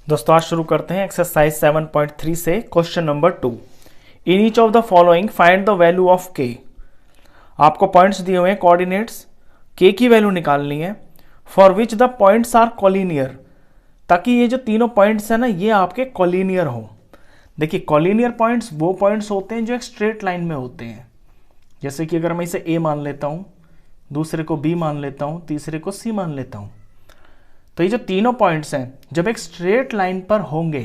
दोस्तों आज शुरू करते हैं एक्सरसाइज 7.3 से question number 2। In each of the following find the value of के। आपको पॉइंट्स दिए हुए हैं, कोऑर्डिनेट्स, के की वैल्यू निकालनी है for which the points are collinear, ताकि ये जो तीनों पॉइंट्स हैं ना ये आपके कॉलिनियर हो। देखिए कॉलिनियर पॉइंट्स वो पॉइंट्स होते हैं जो एक स्ट्रेट लाइन में होते हैं। जैसे कि अगर मैं इसे ए मान लेता हूँ, दूसरे को बी मान लेता हूँ, तीसरे को सी मान लेता हूँ, तो ये जो तीनों पॉइंट्स हैं जब एक स्ट्रेट लाइन पर होंगे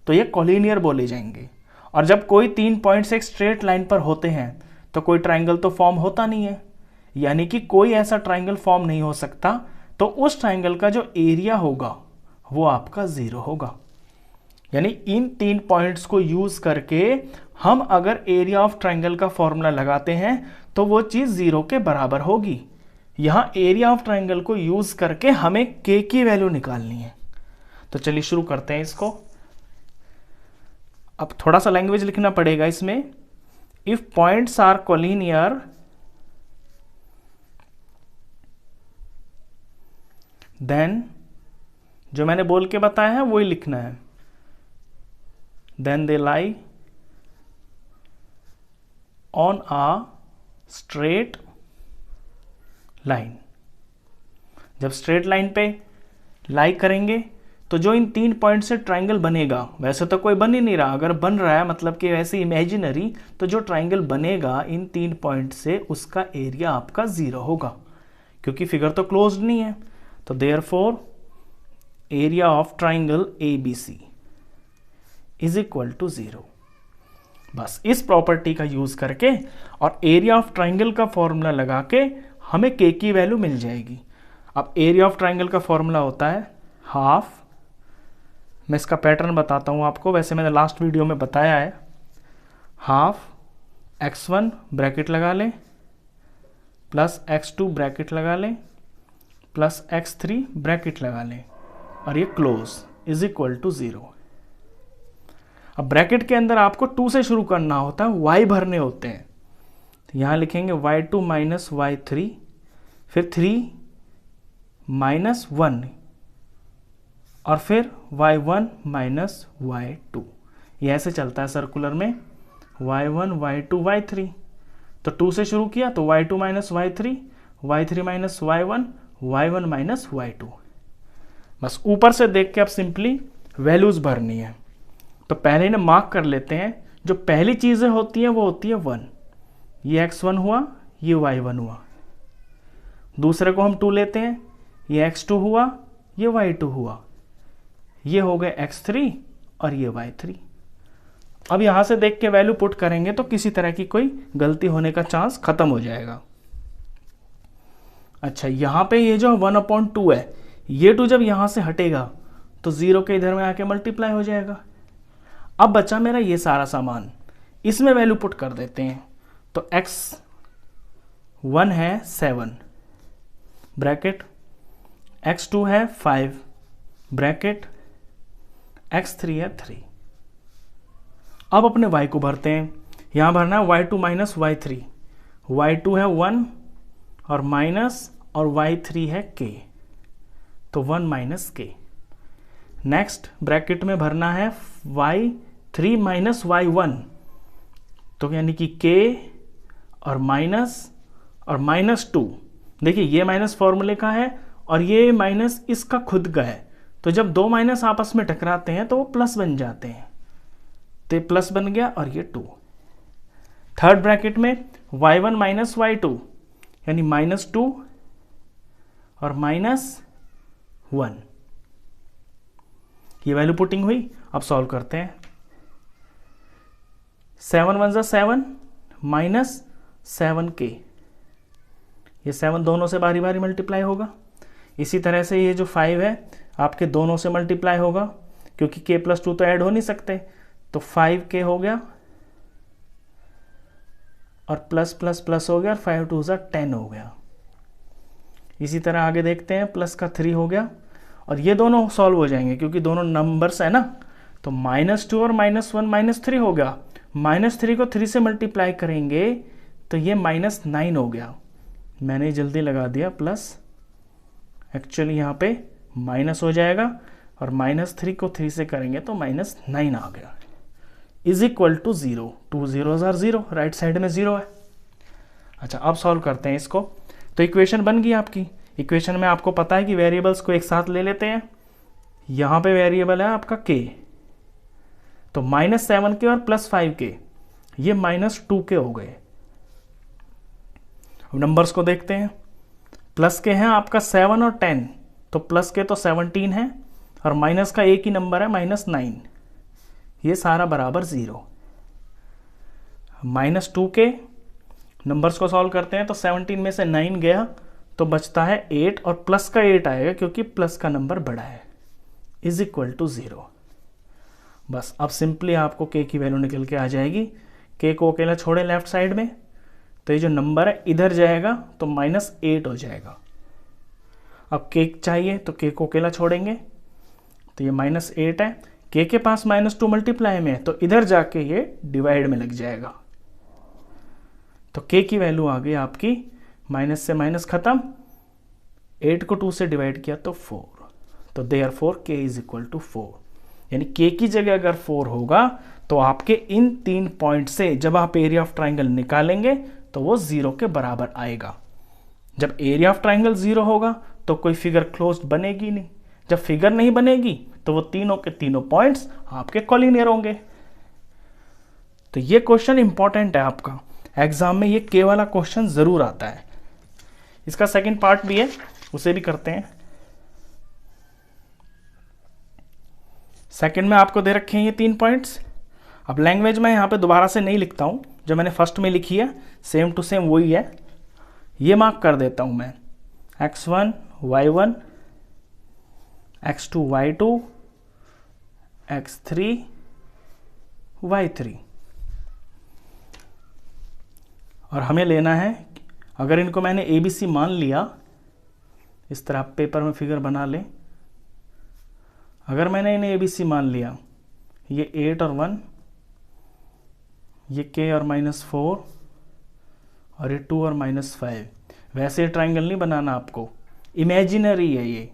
तो ये कॉलिनियर बोले जाएंगे। और जब कोई तीन पॉइंट्स एक स्ट्रेट लाइन पर होते हैं तो कोई ट्राइंगल तो फॉर्म होता नहीं है, यानी कि कोई ऐसा ट्राइंगल फॉर्म नहीं हो सकता, तो उस ट्राइंगल का जो एरिया होगा वो आपका जीरो होगा। यानी इन तीन पॉइंट्स को यूज करके हम अगर एरिया ऑफ ट्राइंगल का फॉर्मूला लगाते हैं तो वो चीज जीरो के बराबर होगी। यहां एरिया ऑफ ट्राइंगल को यूज करके हमें के की वैल्यू निकालनी है। तो चलिए शुरू करते हैं इसको। अब थोड़ा सा लैंग्वेज लिखना पड़ेगा इसमें। If points are collinear then, जो मैंने बोल के बताया है वही लिखना है, then they lie on a straight line. जब स्ट्रेट लाइन पे लाई करेंगे तो जो इन तीन पॉइंट से ट्राइंगल बनेगा, वैसे तो कोई बन ही नहीं रहा, अगर बन रहा है मतलब कि वैसे इमेजिनरी, तो जो ट्राइंगल बनेगा इन तीन पॉइंट से उसका एरिया आपका जीरो होगा, क्योंकि फिगर तो क्लोज्ड नहीं है। तो therefore area of triangle A B C is equal to zero. बस इस प्रॉपर्टी का यूज करके और एरिया ऑफ ट्राइंगल का फॉर्मूला लगा के हमें के की वैल्यू मिल जाएगी। अब एरिया ऑफ ट्राइंगल का फॉर्मूला होता है हाफ, मैं इसका पैटर्न बताता हूँ आपको, वैसे मैंने लास्ट वीडियो में बताया है। हाफ x1 ब्रैकेट लगा लें प्लस x2 ब्रैकेट लगा लें प्लस x3 ब्रैकेट लगा लें और ये close is equal to zero. अब ब्रैकेट के अंदर आपको 2 से शुरू करना होता है, y भरने होते हैं, तो यहां लिखेंगे y2 माइनस y3, फिर 3 माइनस 1 और फिर y1 माइनस y2। ये ऐसे चलता है सर्कुलर में, y1 y2 y3। तो 2 से शुरू किया तो y2 minus y3, y3 minus y1, y1 minus y2। बस ऊपर से देख के आप सिंपली वैल्यूज भरनी है। तो पहले इन्हें मार्क कर लेते हैं। जो पहली चीजें होती हैं वो होती है 1, ये x1 हुआ, ये y1 हुआ। दूसरे को हम 2 लेते हैं, ये x2 हुआ, ये y2 हुआ। ये हो गए x3 और ये y3। अब यहां से देख के वैल्यू पुट करेंगे तो किसी तरह की कोई गलती होने का चांस खत्म हो जाएगा। अच्छा, यहां पे ये जो 1/2 है, ये 2 जब यहां से हटेगा तो 0 के इधर में आके मल्टीप्लाई हो जाएगा। अब बचा मेरा ये सारा सामान, इसमें वैल्यू पुट कर देते हैं। तो x1 है 7 ब्रैकेट, x2 है 5 ब्रैकेट, x3 है 3। अब अपने y को भरते हैं। यहां भरना है y2 माइनस y3, y2 है 1 और माइनस, और y3 है k, तो 1 माइनस k। नेक्स्ट ब्रैकेट में भरना है y3 माइनस y1, तो यानी कि k और माइनस 2। देखिए ये माइनस फॉर्मूले का है और ये माइनस इसका खुद का है, तो जब दो माइनस आपस में टकराते हैं तो वो प्लस बन जाते हैं, तो प्लस बन गया और ये 2। थर्ड ब्रैकेट में y1 माइनस y2 यानी माइनस 2 और माइनस 1। ये वैल्यू पुटिंग हुई। अब सॉल्व करते हैं। 7 1 7 माइनस 7k, ये 7 दोनों से बारी बारी मल्टीप्लाई होगा। इसी तरह से ये जो 5 है आपके दोनों से मल्टीप्लाई होगा, क्योंकि k प्लस 2 तो ऐड हो नहीं सकते, तो 5k हो गया और प्लस प्लस प्लस हो गया और 5 2 10 हो गया। इसी तरह आगे देखते हैं, प्लस का 3 हो गया और ये दोनों सॉल्व हो जाएंगे क्योंकि दोनों नंबर्स है ना, तो -2 और -1 -3 हो गया। -3 को 3 से मल्टीप्लाई करेंगे तो ये -9 हो गया। मैंने जल्दी लगा दिया प्लस, एक्चुअली यहाँ पे माइनस हो जाएगा, और -3 को 3 से करेंगे तो -9 आ गया, इज इक्वल टू 0। 2 0 ज़ार 0, राइट साइड में 0 है। अच्छा, अब सॉल्व करते हैं इसको। तो इक्वेशन बन गई आपकी। इक्वेशन में आपको पता है कि वेरिएबल्स को एक साथ ले लेते हैं। यहाँ पे वेरिएबल है आपका k, तो -7k और +5k, ये -2k हो गए। अब नंबर्स को देखते हैं। प्लस के हैं आपका 7 और 10, तो प्लस के तो 17 है और माइनस का एक ही नंबर है -9, ये सारा बराबर 0। -2k, नंबर्स को सॉल्व करते हैं तो 17 में से 9 गया तो बचता है 8 और प्लस का 8 आएगा क्योंकि प्लस का नंबर बड़ा है, इज इक्वल टू 0। बस अब सिंपली आपको k की वैल्यू निकल के आ जाएगी। k को अकेला छोड़े लेफ्ट साइड में, तो ये जो नंबर है इधर जाएगा तो -8 हो जाएगा। अब k चाहिए तो k को अकेला छोड़ेंगे तो ये -8 है, k के पास -2 मल्टीप्लाई में है तो इधर जाके ये डिवाइड में लग जाएगा। तो k की वैल्यू आ गई आपकी, माइनस से माइनस खत्म, 8 को 2 से डिवाइड किया तो 4, तो therefore k is equal to 4। यानी k की जगह अगर 4 होगा तो आपके इन 3 पॉइंट से जब आप एरिया ऑफ ट्राइंगल निकालेंगे तो वो 0 के बराबर आएगा। जब एरिया ऑफ ट्राइंगल 0 होगा तो कोई फिगर क्लोज्ड बनेगी नहीं। जब फिगर नहीं बनेगी तो वो तीनों के तीनों पॉइंट्स आपके कॉलिनियर होंगे। तो ये क्वेश्चन इंपॉर्टेंट है आपका, एग्जाम में ये k वाला क्वेश्चन जरूर आता है। इसका सेकंड पार्ट भी है, उसे भी करते हैं। सेकंड में आपको दे रखे हैं ये 3 पॉइंट्स। अब लैंग्वेज में यहाँ पे दोबारा से नहीं लिखता हूँ, जो मैंने फर्स्ट में लिखी है सेम टू सेम वही है। ये मार्क कर देता हूँ मैं, x1 y1, x2 y2, x3 y3। और हमें लेना है, अगर इनको मैंने ABC मान लिया, इस तरह पेपर में फिगर बना लें, अगर मैंने इन्हें ABC मान लिया, ये 8 और 1, ये k और -4 और ये 2 और -5, वैसे ट्राइंगल नहीं बनाना आपको, इमेजिनरी है ये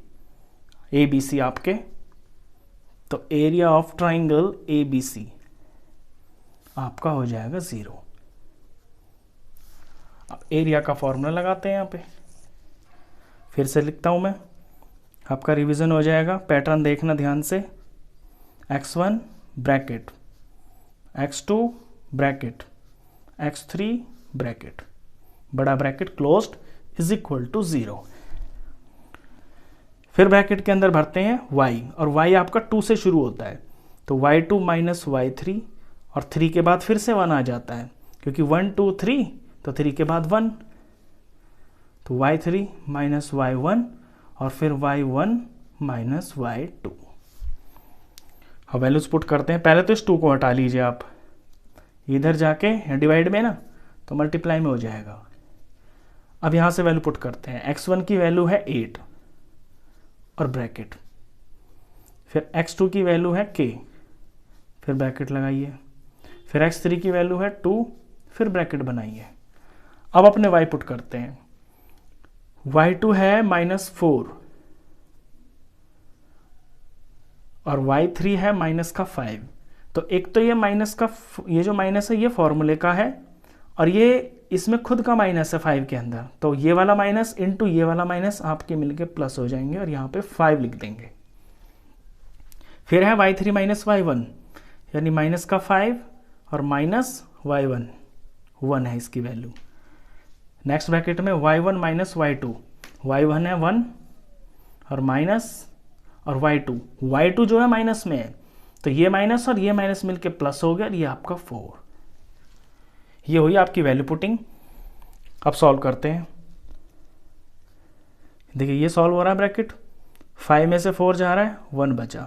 ABC आपके। तो एरिया ऑफ ट्राइंगल ABC आपका हो जाएगा 0। अब एरिया का फॉर्मूला लगाते हैं यहाँ पे, फिर से लिखता हूँ मैं, आपका रिवीजन हो जाएगा। पैटर्न देखना ध्यान से, x1 bracket, x2 bracket, x3 bracket, बड़ा bracket closed, is equal to 0। फिर ब्रैकेट के अंदर भरते हैं y, और y आपका 2 से शुरू होता है, तो y2 माइनस y3, और 3 के बाद फिर से 1 आ जाता है क्योंकि 1 2 3, तो 3 के बाद 1, तो y3 माइनस y1 और फिर y1 माइनस y2। अब वैल्यूज पुट करते हैं। पहले तो इस 2 को हटा लीजिए आप, इधर जाके डिवाइड में ना तो मल्टीप्लाई में हो जाएगा। अब यहाँ से वैल्यू पुट करते हैं। x1 की वैल्यू है 8 और ब्रैकेट, फिर x2 की वैल्यू है k, फिर ब्रैकेट लगाइए, फिर x3 की वैल्यू है 2, फिर ब्रैकेट बनाइए। अब अपने y पुट करते हैं। y2 है -4 और y3 है -5। तो एक तो ये माइनस का, ये जो माइनस है ये फॉर्मूले का है, और ये इसमें खुद का माइनस है 5 के अंदर, तो ये वाला माइनस इंटू ये वाला माइनस आपके मिलके प्लस हो जाएंगे और यहाँ पे 5 लिख देंगे। फिर है y3 माइनस y1, यानी माइनस का 5 और माइनस y1, 1 है इसकी वैल्यू। नेक्स्ट ब्रैकेट में y1 माइनस y2, y1 है 1 और माइनस, और y2 जो है माइनस में है, तो ये माइनस और ये माइनस मिलके प्लस हो गया और ये आपका 4। ये हुई आपकी वैल्यू पुटिंग। अब सॉल्व करते हैं। देखिए ये सॉल्व हो रहा है ब्रैकेट, 5 में से 4 जा रहा है, 1 बचा,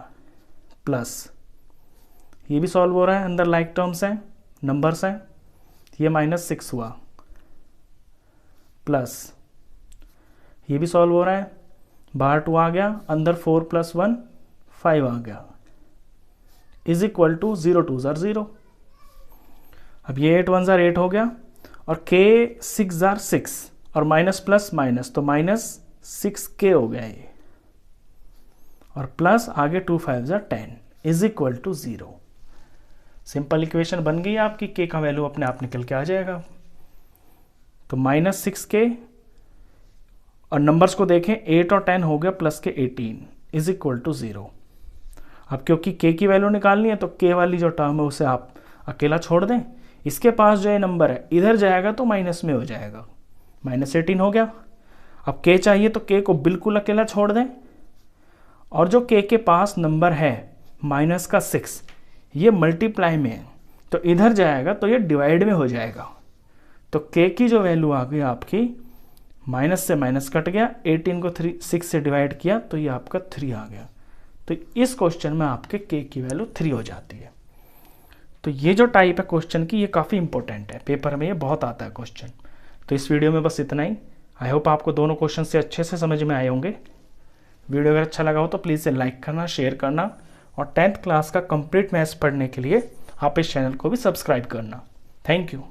प्लस ये भी सॉल्व हो रहा है, अंदर लाइक टर्म्स हैं, नंबर्स हैं, ये -6 हुआ, प्लस ये भी सॉल्व हो रहा है, बाहर 2 आ गया, अंदर 4 + 1 5 आ गया, इज इक्वल टू 0 2 ज़ार 0। अब ये 8 1 ज़ार 8 हो गया, और k 6 ज़ार 6, और माइनस प्लस माइनस तो -6k हो गया ये, और प्लस आगे 2 5 ज़ा 10 is equal to 0। Simple equation बन गई आपकी, k का वैल्यू अपने आप निकल के आ जाएगा। तो -6k और नंबर्स को देखें 8 और 10 हो गया प्लस के 18 इज इक्वल टू 0। अब क्योंकि k की वैल्यू निकालनी है तो k वाली जो टर्म है उसे आप अकेला छोड़ दें। इसके पास जो ये नंबर है इधर जाएगा तो माइनस में हो जाएगा, -18 हो गया। अब k चाहिए तो k को बिल्कुल अकेला छोड़ दें, और जो k के पास नंबर है -6 ये मल्टीप्लाई में है तो इधर जाएगा तो ये डिवाइड में हो जाएगा। तो k की जो वैल्यू आ गई आपकी, माइनस से माइनस कट गया, 18 को 6 से डिवाइड किया तो ये आपका 3 आ गया। तो इस क्वेश्चन में आपके k की वैल्यू 3 हो जाती है। तो ये जो टाइप है क्वेश्चन की ये काफ़ी इंपॉर्टेंट है, पेपर में ये बहुत आता है क्वेश्चन। तो इस वीडियो में बस इतना ही। आई होप आपको दोनों क्वेश्चन से अच्छे से समझ में आए होंगे। वीडियो अगर अच्छा लगा हो तो प्लीज़ इसे लाइक करना, शेयर करना, और 10th क्लास का कंप्लीट मैथ्स पढ़ने के लिए आप इस चैनल को भी सब्सक्राइब करना। Thank you.